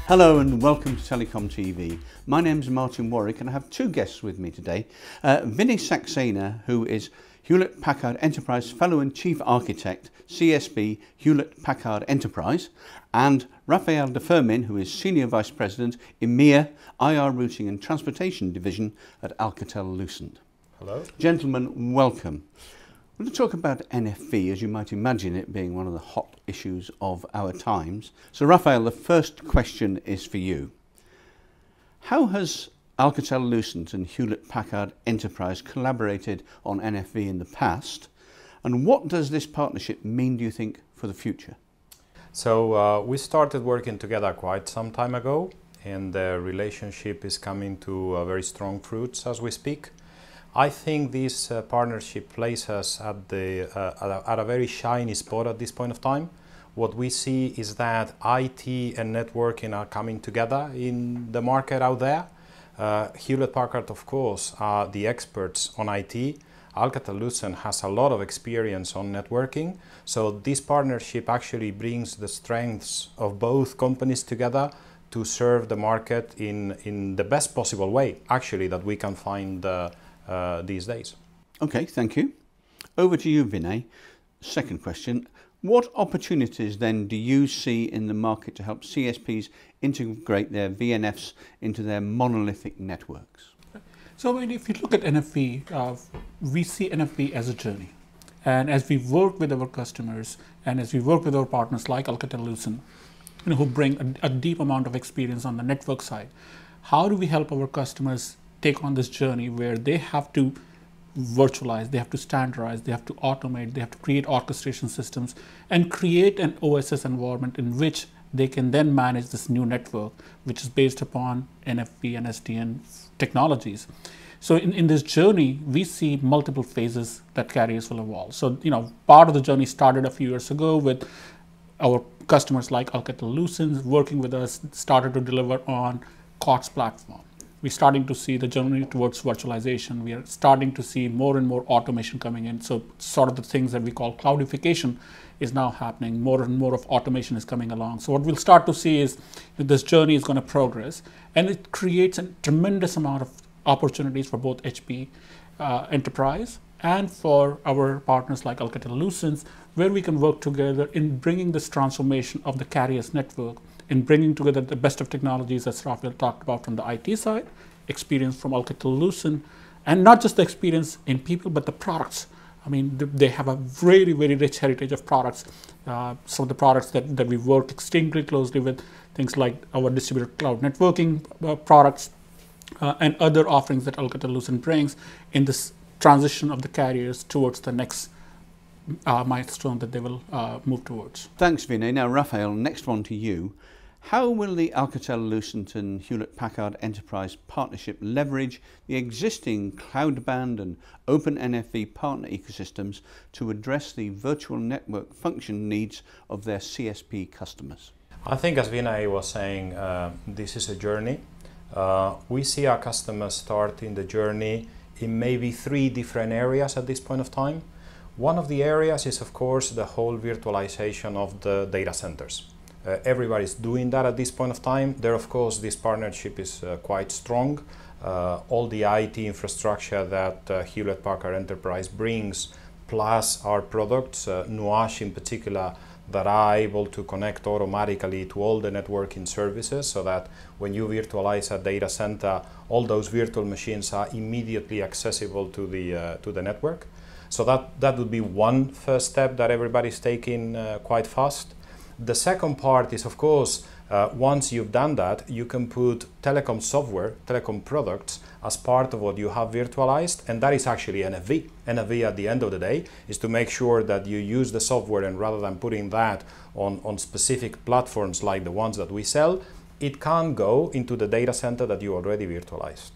Hello and welcome to TelecomTV. My name's Martyn Warwick and I have two guests with me today. Vinay Saxena, who is Hewlett Packard Enterprise Fellow and Chief Architect, CSB Hewlett Packard Enterprise, and Rafael de Fermin, who is Senior Vice President, EMEA, IR Routing and Transportation Division at Alcatel-Lucent. Hello. Gentlemen, welcome. We're going to talk about NFE, as you might imagine it being one of the hot issues of our times. So Rafael, the first question is for you. How has Alcatel-Lucent and Hewlett Packard Enterprise collaborated on NFE in the past? And what does this partnership mean, do you think, for the future? So we started working together quite some time ago, and the relationship is coming to very strong fruits as we speak. I think this partnership places us at a very shiny spot at this point of time. What we see is that IT and networking are coming together in the market out there. Hewlett Packard, of course, are the experts on IT. Alcatel-Lucent has a lot of experience on networking. So this partnership actually brings the strengths of both companies together to serve the market in the best possible way, actually, that we can find these days. Okay, thank you. Over to you, Vinay. Second question. What opportunities then do you see in the market to help CSPs integrate their VNFs into their monolithic networks? So if you look at NFE, we see NFE as a journey. And as we work with our customers and as we work with our partners like Alcatel-Lucent, who bring a deep amount of experience on the network side, how do we help our customers take on this journey where they have to virtualize, they have to standardize, they have to automate, they have to create orchestration systems and create an OSS environment in which they can then manage this new network, which is based upon NFV and SDN technologies. So in this journey, we see multiple phases that carriers will evolve. So, part of the journey started a few years ago with our customers like Alcatel-Lucent working with us, started to deliver on COTS platform. We're starting to see the journey towards virtualization. We are starting to see more and more automation coming in. So sort of the things that we call cloudification is now happening. More and more of automation is coming along. So what we'll start to see is that this journey is going to progress, and it creates a tremendous amount of opportunities for both HP Enterprise and for our partners like Alcatel-Lucent, where we can work together in bringing this transformation of the carrier's network, in bringing together the best of technologies, as Rafael talked about from the IT side, experience from Alcatel-Lucent, and not just the experience in people, but the products. I mean, they have a very, very rich heritage of products. Some of the products that we work extremely closely with, things like our distributed cloud networking products and other offerings that Alcatel-Lucent brings in this transition of the carriers towards the next milestone that they will move towards. Thanks, Vinay. Now, Rafael, next one to you. How will the Alcatel-Lucent and Hewlett Packard Enterprise partnership leverage the existing cloudband and openNFE partner ecosystems to address the virtual network function needs of their CSP customers? I think, as Vinay was saying, this is a journey. We see our customers starting the journey in maybe 3 different areas at this point of time. One of the areas is, of course, the whole virtualization of the data centers. Everybody's doing that at this point of time. There, of course, this partnership is quite strong. All the IT infrastructure that Hewlett Packard Enterprise brings, plus our products, Nuage in particular, that are able to connect automatically to all the networking services, so that when you virtualize a data center, all those virtual machines are immediately accessible to the network. So that would be one first step that everybody's taking quite fast. The second part is, of course, once you've done that, you can put telecom software, telecom products as part of what you have virtualized, and that is actually NFV. NFV at the end of the day is to make sure that you use the software, and rather than putting that on specific platforms like the ones that we sell, it can go into the data center that you already virtualized.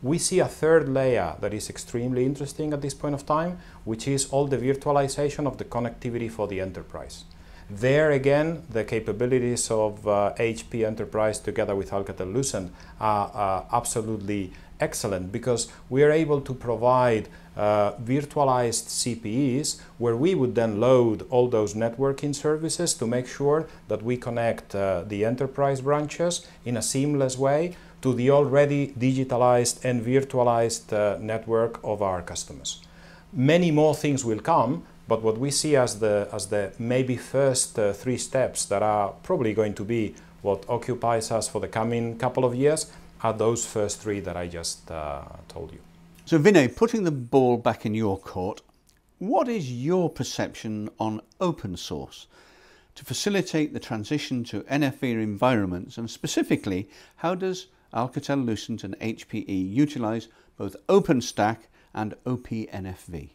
We see a third layer that is extremely interesting at this point of time, which is all the virtualization of the connectivity for the enterprise. There again, the capabilities of HP Enterprise together with Alcatel-Lucent are absolutely excellent because we are able to provide virtualized CPEs where we would then load all those networking services to make sure that we connect the enterprise branches in a seamless way to the already digitalized and virtualized network of our customers. Many more things will come, but what we see as the maybe first 3 steps that are probably going to be what occupies us for the coming couple of years are those first 3 that I just told you. So Vinay, putting the ball back in your court, what is your perception on open source to facilitate the transition to NFV environments, and specifically, how does AlcatelLucent and HPE utilize both OpenStack and openNFV?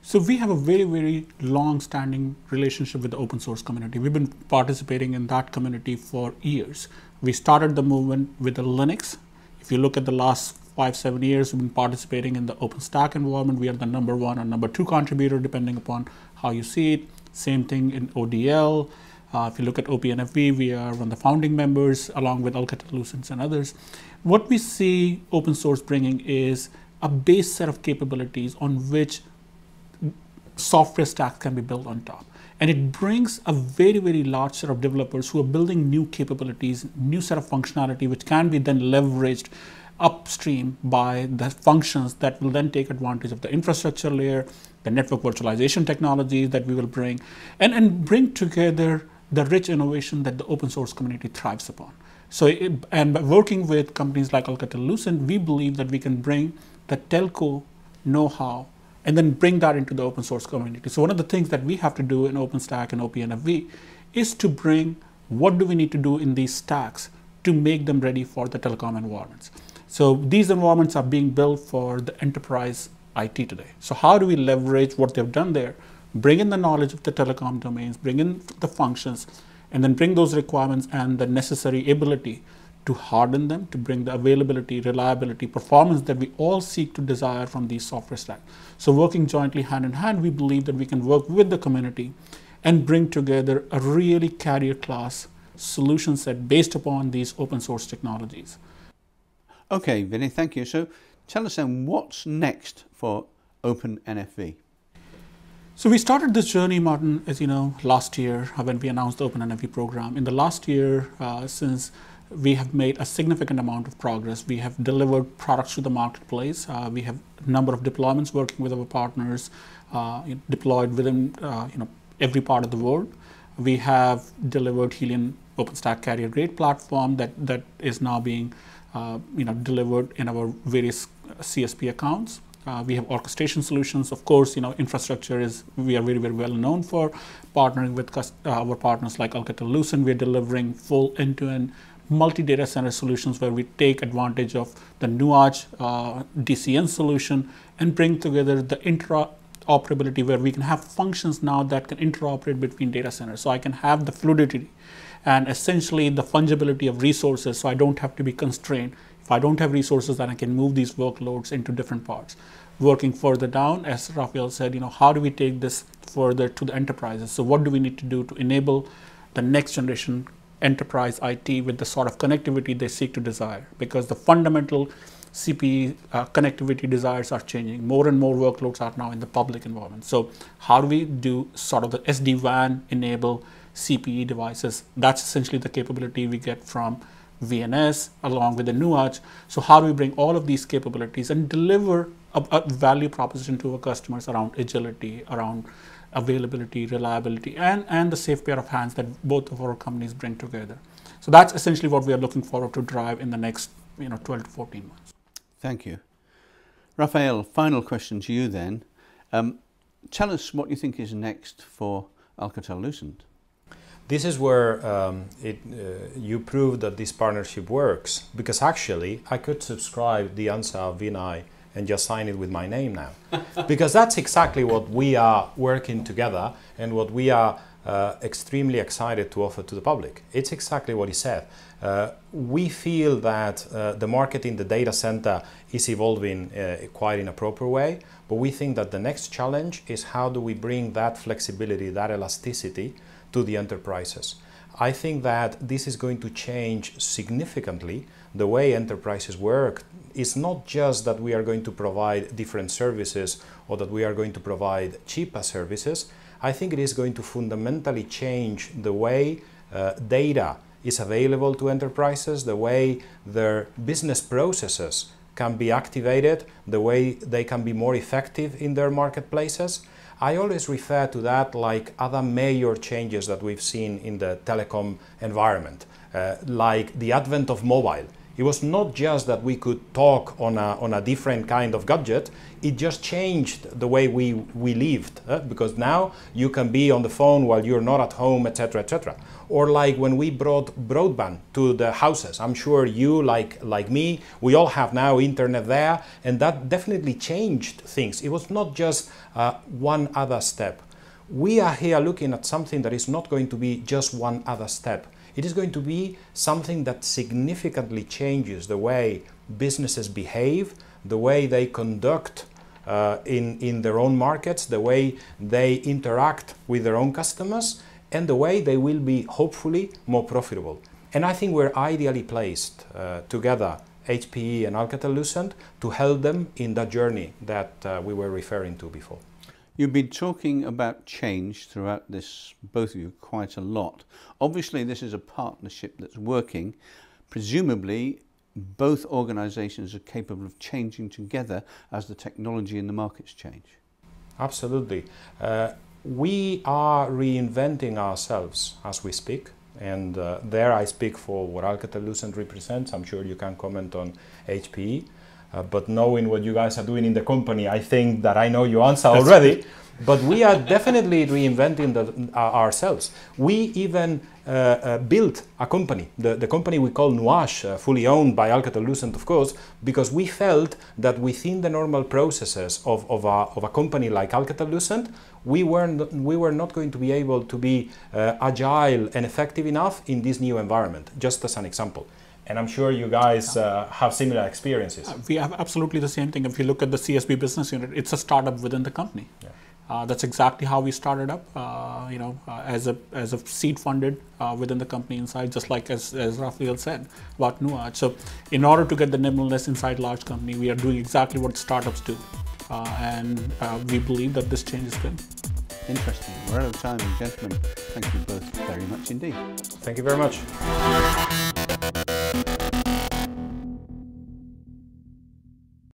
So we have a very, very long-standing relationship with the open source community. We've been participating in that community for years. We started the movement with the Linux. If you look at the last 5-7 years, we've been participating in the OpenStack environment. We are the number 1 or number 2 contributor, depending upon how you see it. Same thing in ODL. If you look at openNFE, we are one of the founding members, along with AlcatelLucent and others. What we see open source bringing is a base set of capabilities on which software stacks can be built on top. And it brings a very, very large set of developers who are building new capabilities, new set of functionality, which can be then leveraged upstream by the functions that will then take advantage of the infrastructure layer, the network virtualization technologies that we will bring, and bring together the rich innovation that the open source community thrives upon. So, and by working with companies like AlcatelLucent, we believe that we can bring the telco know-how and then bring that into the open source community. So one of the things that we have to do in OpenStack and openNFV is to bring what do we need to do in these stacks to make them ready for the telecom environments. So these environments are being built for the enterprise IT today. So how do we leverage what they've done there, bring in the knowledge of the telecom domains, bring in the functions, and then bring those requirements and the necessary ability to harden them, to bring the availability, reliability, performance that we all seek to desire from these software stacks. So working jointly hand in hand, we believe that we can work with the community and bring together a really carrier class solution set based upon these open source technologies. Okay, Vinay, thank you. So tell us then, what's next for openNFV? So we started this journey, Martyn, as you know, last year when we announced the openNFV program. In the last year, since we have made a significant amount of progress. We have delivered products to the marketplace. We have a number of deployments working with our partners, deployed within every part of the world. We have delivered Helium OpenStack carrier grade platform that is now being delivered in our various CSP accounts. We have orchestration solutions. Of course, infrastructure is, we are very, very well known for partnering with our partners like AlcatelLucent. We are delivering full end-to-end multi-data center solutions where we take advantage of the Nuage DCN solution and bring together the interoperability where we can have functions now that can interoperate between data centers. So I can have the fluidity and essentially the fungibility of resources, so I don't have to be constrained. If I don't have resources, then I can move these workloads into different parts. Working further down, as Rafael said, how do we take this further to the enterprises? So what do we need to do to enable the next generation enterprise IT with the sort of connectivity they seek to desire? Because the fundamental CPE connectivity desires are changing. More and more workloads are now in the public environment. So how do we do sort of the SD-WAN enable CPE devices? That's essentially the capability we get from VNS along with the Nuage. So how do we bring all of these capabilities and deliver a value proposition to our customers around agility, around availability, reliability, and the safe pair of hands that both of our companies bring together. So that's essentially what we are looking forward to drive in the next 12 to 14 months. Thank you. Rafael, final question to you then. Tell us what you think is next for AlcatelLucent. This is where you prove that this partnership works, because actually I could subscribe the answer of Vinay and just sign it with my name now. Because that's exactly what we are working together and what we are extremely excited to offer to the public. It's exactly what he said. We feel that the market in the data center is evolving quite in a proper way, but we think that the next challenge is how do we bring that flexibility, that elasticity to the enterprises. I think that this is going to change significantly the way enterprises work is not just that we are going to provide different services or that we are going to provide cheaper services. I think it is going to fundamentally change the way data is available to enterprises, the way their business processes can be activated, the way they can be more effective in their marketplaces. I always refer to that like other major changes that we've seen in the telecom environment, like the advent of mobile. It was not just that we could talk on a different kind of gadget, it just changed the way we lived, because now you can be on the phone while you're not at home, etc., etc. Or like when we brought broadband to the houses. I'm sure you, like me, we all have now internet there, and that definitely changed things. It was not just one other step. We are here looking at something that is not going to be just one other step. It is going to be something that significantly changes the way businesses behave, the way they conduct in their own markets, the way they interact with their own customers, and the way they will be hopefully more profitable. And I think we're ideally placed together, HPE and AlcatelLucent, to help them in that journey that we were referring to before. You've been talking about change throughout this, both of you, quite a lot. Obviously, this is a partnership that's working. Presumably, both organisations are capable of changing together as the technology and the markets change. Absolutely. We are reinventing ourselves as we speak. And there I speak for what AlcatelLucent represents. I'm sure you can comment on HPE. But knowing what you guys are doing in the company, I think that I know your answer already. But we are definitely reinventing ourselves. We even built a company, the company we call Nuage, fully owned by AlcatelLucent, of course, because we felt that within the normal processes of a company like AlcatelLucent, we were not going to be able to be agile and effective enough in this new environment, just as an example. And I'm sure you guys have similar experiences. We have absolutely the same thing. If you look at the CSB business unit, it's a startup within the company. Yeah. That's exactly how we started up, as a seed funded within the company inside, just like as Rafael said about Nuage. So in order to get the nimbleness inside large company, we are doing exactly what startups do. And we believe that this change is good. Interesting. We're out of time, gentlemen. Thank you both very much indeed. Thank you very much.